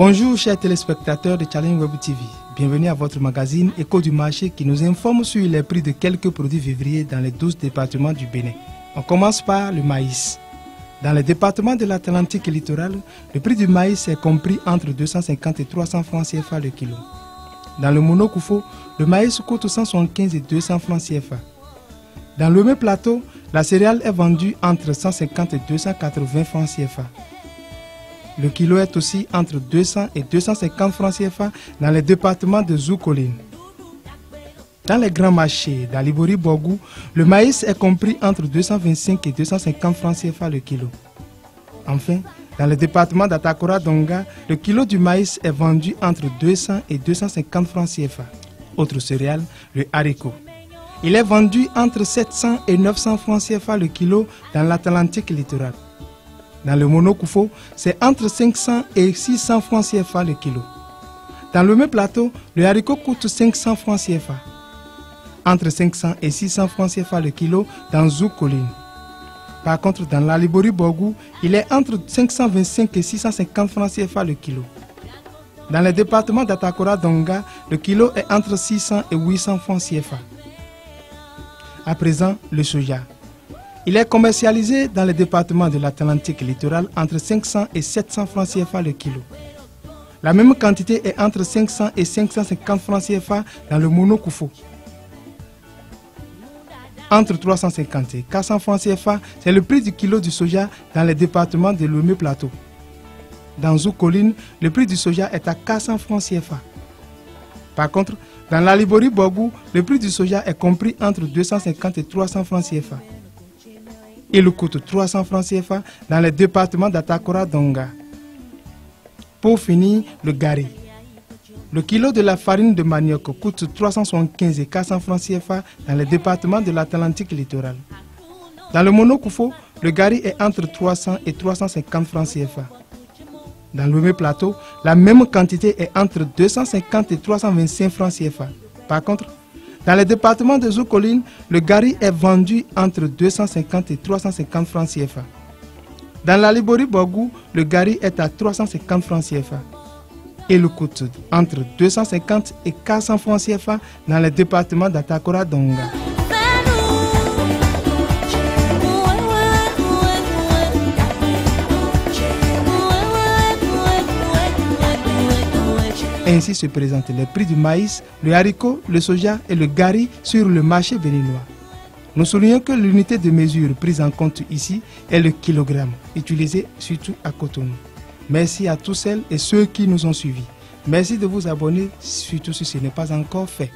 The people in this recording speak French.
Bonjour chers téléspectateurs de Challenge Web TV, bienvenue à votre magazine Écho du marché qui nous informe sur les prix de quelques produits vivriers dans les 12 départements du Bénin. On commence par le maïs. Dans les départements de l'Atlantique littoral, le prix du maïs est compris entre 250 et 300 francs CFA le kilo. Dans le Mono-Koufo, le maïs coûte 175 et 200 francs CFA. Dans le même plateau, la céréale est vendue entre 150 et 280 francs CFA. Le kilo est aussi entre 200 et 250 francs CFA dans les départements de Zoukolin. Dans les grands marchés d'Alibori-Borgou, le maïs est compris entre 225 et 250 francs CFA le kilo. Enfin, dans le département d'Atakora-Donga, le kilo du maïs est vendu entre 200 et 250 francs CFA. Autre céréale, le haricot. Il est vendu entre 700 et 900 francs CFA le kilo dans l'Atlantique littoral. Dans le Mono-Koufo, c'est entre 500 et 600 francs CFA le kilo. Dans le même plateau, le haricot coûte 500 francs CFA. Entre 500 et 600 francs CFA le kilo dans Zoukolin. Par contre, dans l'Alibori-Borgou, il est entre 525 et 650 francs CFA le kilo. Dans le département d'Atakora-Donga, le kilo est entre 600 et 800 francs CFA. À présent, le soja. Il est commercialisé dans le département de l'Atlantique littoral entre 500 et 700 francs CFA le kilo. La même quantité est entre 500 et 550 francs CFA dans le Mono-Koufo. Entre 350 et 400 francs CFA, c'est le prix du kilo du soja dans les départements de Lomé Plateau. Dans Zoukolin, le prix du soja est à 400 francs CFA. Par contre, dans l'Alibori-Borgou, le prix du soja est compris entre 250 et 300 francs CFA. Il coûte 300 francs CFA dans les départements d'Atakora-Donga. Pour finir, le gari. Le kilo de la farine de manioc coûte 375 et 400 francs CFA dans les départements de l'Atlantique littoral. Dans le Mono-Koufo, le gari est entre 300 et 350 francs CFA. Dans le même plateau, la même quantité est entre 250 et 325 francs CFA. Par contre, dans les départements de Zoukolin, le gari est vendu entre 250 et 350 francs CFA. Dans l'Alibori-Borgou, le gari est à 350 francs CFA. Il coûte entre 250 et 400 francs CFA dans les départements d'Atakora-Donga. Ainsi se présentent les prix du maïs, le haricot, le soja et le gari sur le marché béninois. Nous soulignons que l'unité de mesure prise en compte ici est le kilogramme, utilisé surtout à Cotonou. Merci à tous celles et ceux qui nous ont suivis. Merci de vous abonner, surtout si ce n'est pas encore fait.